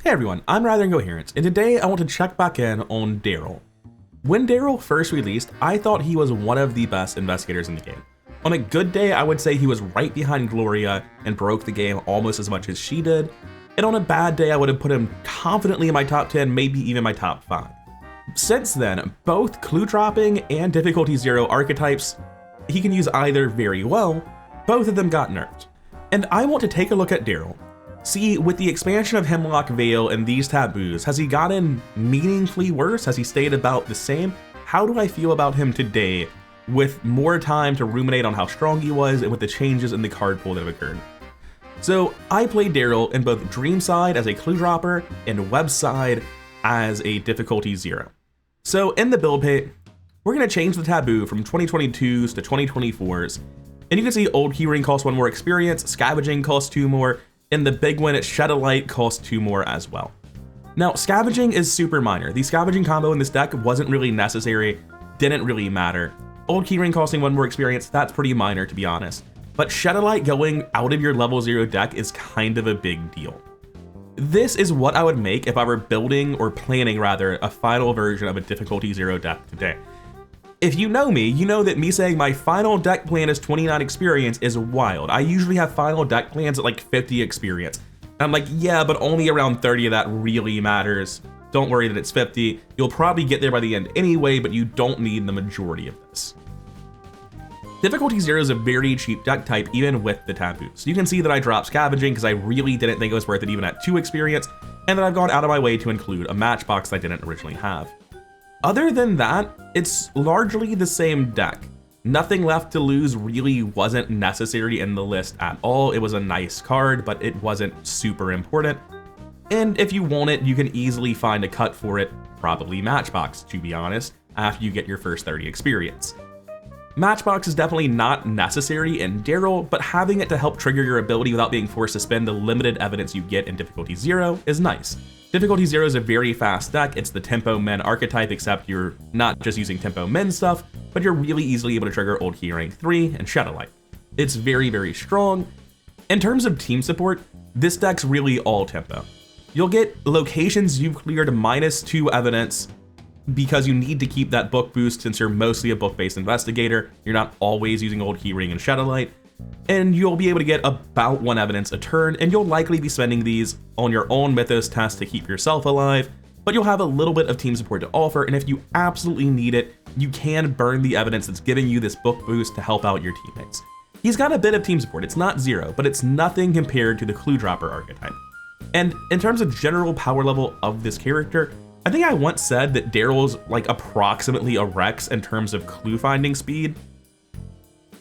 Hey everyone, I'm Rather Incoherent, and today I want to check back in on Darrel. When Darrel first released, I thought he was one of the best investigators in the game. On a good day, I would say he was right behind Gloria and broke the game almost as much as she did, and on a bad day, I would have put him confidently in my top 10, maybe even my top 5. Since then, both clue dropping and difficulty 0 archetypes, he can use either very well, both of them got nerfed. And I want to take a look at Darrel. See, with the expansion of Hemlock Vale and these taboos, has he gotten meaningfully worse? Has he stayed about the same? How do I feel about him today with more time to ruminate on how strong he was and with the changes in the card pool that have occurred? So I played Darrel in both Dream side as a clue dropper and Web side as a difficulty 0. So in the build page, we're going to change the taboo from 2022s to 2024s. And you can see Old Keyring costs 1 more experience, Scavenging costs 2 more, and the big one, Shed a Light, costs 2 more as well. Now, Scavenging is super minor. The Scavenging combo in this deck wasn't really necessary, didn't really matter. Old Keyring costing 1 more experience, that's pretty minor to be honest. But Shed a Light going out of your level 0 deck is kind of a big deal. This is what I would make if I were building, or planning rather, a final version of a difficulty 0 deck today. If you know me, you know that me saying my final deck plan is 29 experience is wild. I usually have final deck plans at like 50 experience. I'm like, yeah, but only around 30 of that really matters. Don't worry that it's 50. You'll probably get there by the end anyway, but you don't need the majority of this. Difficulty 0 is a very cheap deck type, even with the taboos. You can see that I dropped Scavenging because I really didn't think it was worth it even at 2 experience, and that I've gone out of my way to include a matchbox I didn't originally have. Other than that, it's largely the same deck. Nothing left to lose really wasn't necessary in the list at all. It was a nice card, but it wasn't super important. And if you want it, you can easily find a cut for it, probably Matchbox, to be honest, after you get your first 30 experience. Matchbox is definitely not necessary in Darrel, but having it to help trigger your ability without being forced to spend the limited evidence you get in difficulty 0 is nice. Difficulty 0 is a very fast deck. It's the Tempo Men archetype, except you're not just using Tempo Men stuff, but you're really easily able to trigger Old Keyring 3 and Shed a Light. It's very, very strong. In terms of team support, this deck's really all tempo. You'll get locations you've cleared -2 evidence because you need to keep that book boost since you're mostly a book-based investigator. You're not always using Old Keyring and Shed a Light. And you'll be able to get about 1 evidence a turn, and you'll likely be spending these on your own Mythos test to keep yourself alive, but you'll have a little bit of team support to offer, and if you absolutely need it, you can burn the evidence that's giving you this book boost to help out your teammates. He's got a bit of team support. It's not 0, but it's nothing compared to the Clue Dropper archetype. And in terms of general power level of this character, I think I once said that Darrel's like approximately a Rex in terms of clue finding speed.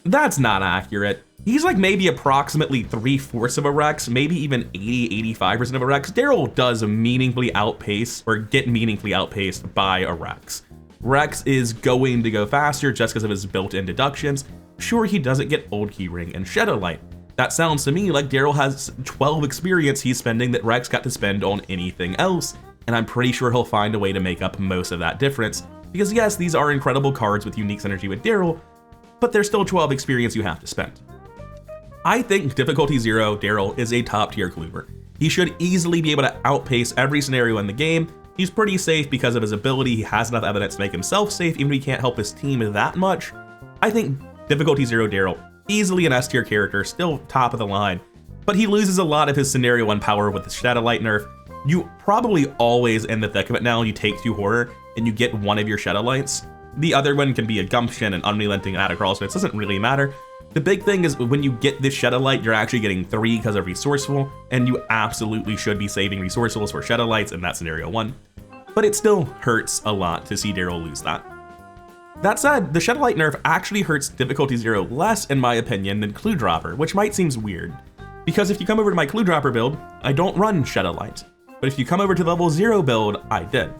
That's not accurate. He's like maybe approximately 3/4 of a Rex, maybe even 80-85% of a Rex. Darrel does meaningfully outpace or get meaningfully outpaced by a Rex. Rex is going to go faster just because of his built-in deductions. Sure, he doesn't get Old Keyring and Shed a Light. That sounds to me like Darrel has 12 experience he's spending that Rex got to spend on anything else, and I'm pretty sure he'll find a way to make up most of that difference. Because yes, these are incredible cards with unique synergy with Darrel, but there's still 12 experience you have to spend. I think difficulty 0 Darrel is a top tier cluever. He should easily be able to outpace every scenario in the game. He's pretty safe because of his ability. He has enough evidence to make himself safe, even if he can't help his team that much. I think difficulty 0 Darrel, easily an S tier character, still top of the line, but he loses a lot of his scenario 1 power with the Shed a Light nerf. You probably always in the thick of it now, you take 2 Horror and you get 1 of your Shed a Lights. The other one can be a Gumption, an Unrelenting, and a Crawl, so it doesn't really matter. The big thing is when you get this Shed a Light, you're actually getting 3 because of Resourceful, and you absolutely should be saving Resourcefuls for Shed a Lights in that scenario 1. But it still hurts a lot to see Darrel lose that. That said, the Shed a Light nerf actually hurts difficulty 0 less, in my opinion, than Clue Dropper, which might seem weird. Because if you come over to my Clue Dropper build, I don't run Shed a Light. But if you come over to the level 0 build, I did.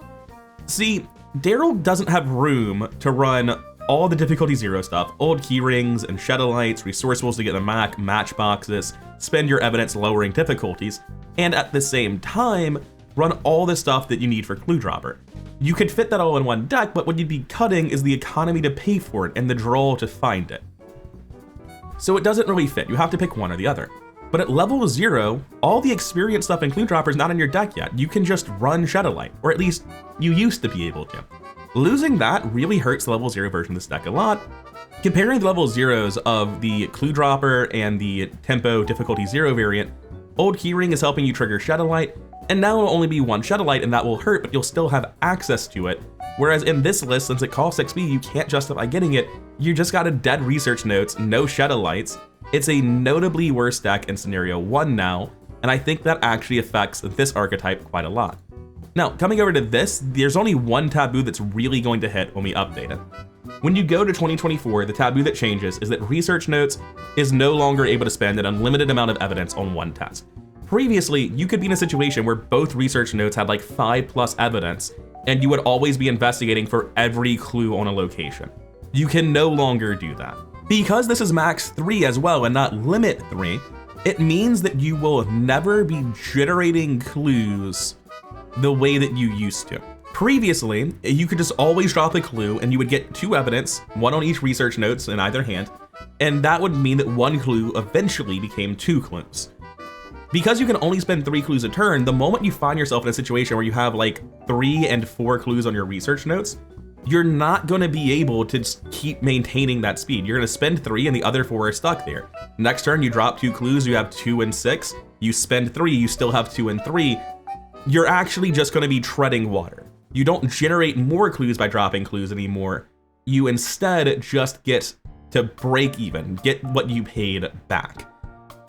See, Darrel doesn't have room to run all the difficulty 0 stuff, Old Keyrings and Shed a Lights, Resourcefuls to get the matchboxes, spend your evidence lowering difficulties, and at the same time, run all the stuff that you need for Clue Dropper. You could fit that all in one deck, but what you'd be cutting is the economy to pay for it and the draw to find it. So it doesn't really fit. You have to pick one or the other. But at level 0, all the experience stuff in Clue Dropper is not in your deck yet. You can just run Shadowlight, or at least you used to be able to. Losing that really hurts the level 0 version of this deck a lot. Comparing the level 0s of the Clue Dropper and the Tempo difficulty 0 variant, Old Keyring is helping you trigger Shadowlight, and now it'll only be one Shadowlight and that will hurt, but you'll still have access to it. Whereas in this list, since it costs XP, you can't justify getting it. You just got a dead research notes, no Shadowlights. It's a notably worse deck in scenario 1 now, and I think that actually affects this archetype quite a lot. Now, coming over to this, there's only one taboo that's really going to hit when we update it. When you go to 2024, the taboo that changes is that research notes is no longer able to spend an unlimited amount of evidence on one test. Previously, you could be in a situation where both research notes had like 5+ evidence, and you would always be investigating for every clue on a location. You can no longer do that. Because this is max 3 as well and not limit 3, it means that you will never be generating clues the way that you used to. Previously, you could just always drop a clue and you would get 2 evidence, 1 on each research notes in either hand, and that would mean that 1 clue eventually became 2 clues. Because you can only spend 3 clues a turn, the moment you find yourself in a situation where you have like 3 and 4 clues on your research notes, you're not going to be able to keep maintaining that speed. You're going to spend 3 and the other 4 are stuck there. Next turn, you drop 2 clues, you have 2 and 6. You spend 3, you still have 2 and 3. You're actually just going to be treading water. You don't generate more clues by dropping clues anymore. You instead just get to break even, get what you paid back.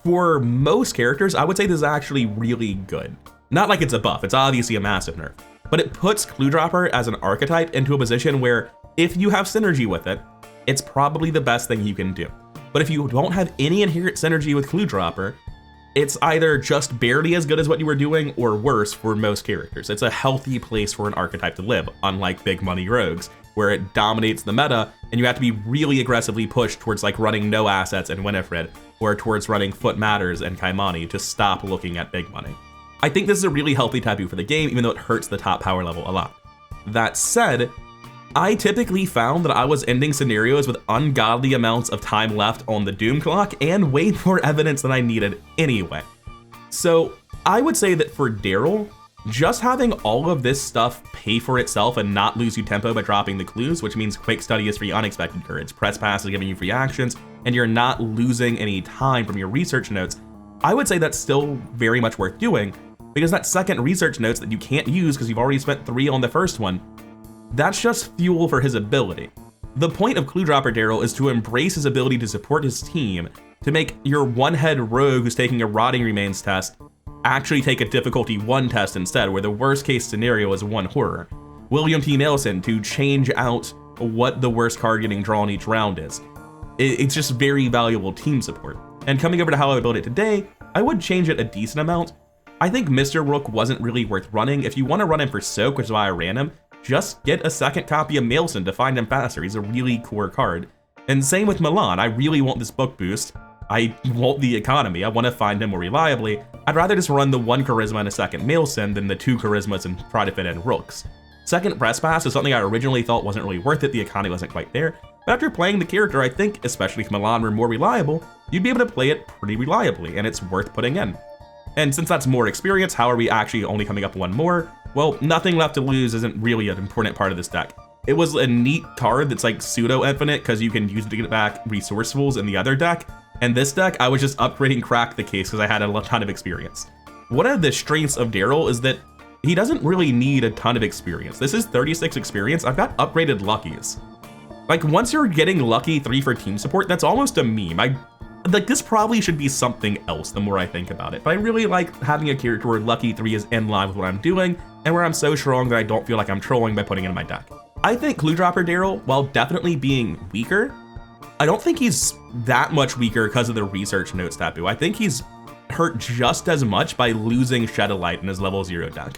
For most characters, I would say this is actually really good. Not like it's a buff, it's obviously a massive nerf, but it puts Clue Dropper as an archetype into a position where if you have synergy with it, it's probably the best thing you can do. But if you don't have any inherent synergy with Clue Dropper, it's either just barely as good as what you were doing or worse for most characters. It's a healthy place for an archetype to live, unlike big money rogues, where it dominates the meta and you have to be really aggressively pushed towards like running no assets and Winifred, or towards running Foot Matters and Kaimani to stop looking at big money. I think this is a really healthy taboo for the game, even though it hurts the top power level a lot. That said, I typically found that I was ending scenarios with ungodly amounts of time left on the doom clock and way more evidence than I needed anyway. So I would say that for Darrel, just having all of this stuff pay for itself and not lose you tempo by dropping the clues, which means Quick Study is free unexpected courage, Press Pass is giving you free actions, and you're not losing any time from your research notes, I would say that's still very much worth doing, because that second research notes that you can't use because you've already spent 3 on the first one, that's just fuel for his ability. The point of Clue Dropper Darrel is to embrace his ability to support his team, to make your one-head rogue who's taking a Rotting Remains test actually take a difficulty 1 test instead, where the worst case scenario is 1 horror. William T. Nelson to change out what the worst card getting drawn each round is. It's just very valuable team support. And coming over to how I build it today, I would change it a decent amount. I think Mr. Rook wasn't really worth running. If you want to run him for Soak, which is why I ran him, just get a second copy of Maelson to find him faster. He's a really core card. And same with Milan. I really want this book boost. I want the economy. I want to find him more reliably. I'd rather just run the 1 charisma and a second Maelson than the 2 charismas and try to fit in Rooks. Second Press Pass is something I originally thought wasn't really worth it. The economy wasn't quite there. But after playing the character, I think, especially if Milan were more reliable, you'd be able to play it pretty reliably, and it's worth putting in. And since that's more experience, how are we actually only coming up 1 more? Well, Nothing Left to Lose isn't really an important part of this deck. It was a neat card that's like pseudo-infinite because you can use it to get back resourcefuls in the other deck. And this deck, I was just upgrading Crack the Case because I had a ton of experience. One of the strengths of Darrel is that he doesn't really need a ton of experience. This is 36 experience. I've got upgraded Luckies. Like, once you're getting Lucky 3 for team support, that's almost a meme. This probably should be something else the more I think about it. But I really like having a character where Lucky 3 is in line with what I'm doing, and where I'm so strong that I don't feel like I'm trolling by putting it in my deck. I think Clue Dropper Darrel, while definitely being weaker, I don't think he's that much weaker because of the research notes taboo. I think he's hurt just as much by losing Shadowlight in his level 0 deck.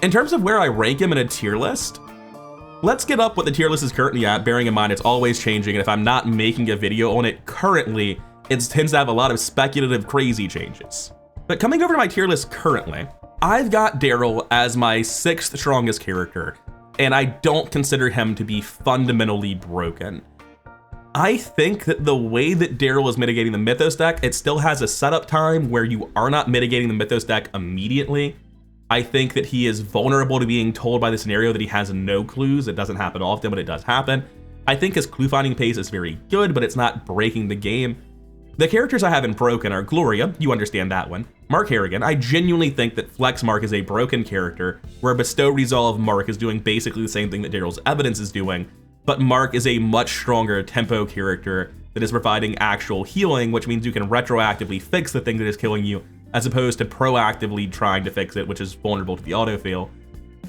In terms of where I rank him in a tier list, let's get up what the tier list is currently at, bearing in mind it's always changing, and if I'm not making a video on it currently, it tends to have a lot of speculative crazy changes. But coming over to my tier list currently, I've got Darrel as my 6th strongest character, and I don't consider him to be fundamentally broken. I think that the way that Darrel is mitigating the Mythos deck, it still has a setup time where you are not mitigating the Mythos deck immediately. I think that he is vulnerable to being told by the scenario that he has no clues. It doesn't happen often, but it does happen. I think his clue finding pace is very good, but it's not breaking the game. The characters I have in broken are Gloria, you understand that one. Mark Harrigan, I genuinely think that Flex Mark is a broken character, where Bestow Resolve Mark is doing basically the same thing that Darrel's Evidence is doing, but Mark is a much stronger tempo character that is providing actual healing, which means you can retroactively fix the thing that is killing you, as opposed to proactively trying to fix it, which is vulnerable to the autofail.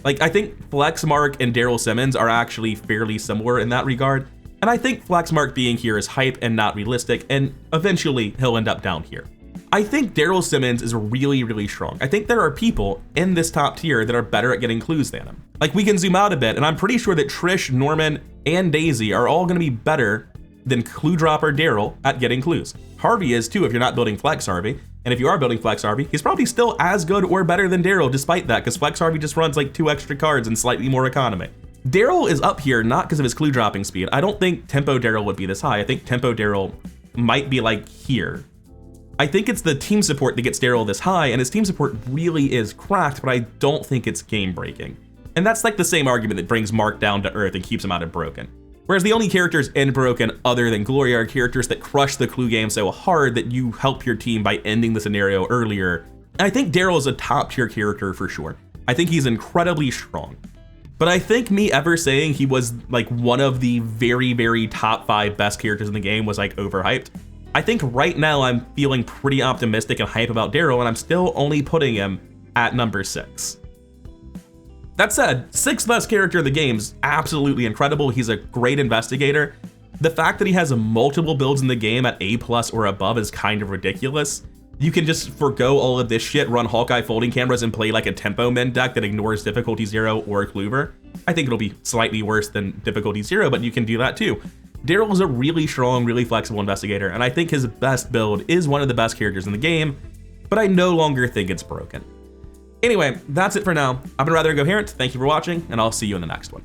Like, I think Flex Mark and Darrel Simmons are actually fairly similar in that regard, and I think Flex Mark being here is hype and not realistic, and eventually he'll end up down here. I think Darrel Simmons is really, really strong. I think there are people in this top tier that are better at getting clues than him. Like, we can zoom out a bit, and I'm pretty sure that Trish, Norman, and Daisy are all gonna be better than Clue Dropper Darrel at getting clues. Harvey is too if you're not building Flex Harvey, and if you are building Flex Harvey, he's probably still as good or better than Darrel despite that, because Flex Harvey just runs like 2 extra cards and slightly more economy. Darrel is up here not because of his clue dropping speed. I don't think Tempo Darrel would be this high. I think Tempo Darrel might be like here. I think it's the team support that gets Darrel this high, and his team support really is cracked, but I don't think it's game breaking. And that's like the same argument that brings Mark down to earth and keeps him out of broken. Whereas the only characters in broken other than Gloria are characters that crush the clue game so hard that you help your team by ending the scenario earlier. And I think Darrel is a top tier character for sure. I think he's incredibly strong. But I think me ever saying he was like one of the very, very top 5 best characters in the game was like overhyped. I think right now I'm feeling pretty optimistic and hype about Darrel, and I'm still only putting him at number 6. That said, 6th best character in the game is absolutely incredible. He's a great investigator. The fact that he has multiple builds in the game at A+ or above is kind of ridiculous. You can just forgo all of this shit, run Hawkeye folding cameras, and play like a tempo min deck that ignores difficulty 0 or Clover. I think it'll be slightly worse than difficulty 0, but you can do that too. Darrel is a really strong, really flexible investigator, and I think his best build is one of the best characters in the game, but I no longer think it's broken. Anyway, that's it for now. I've been Rather Incoherent. Thank you for watching, and I'll see you in the next one.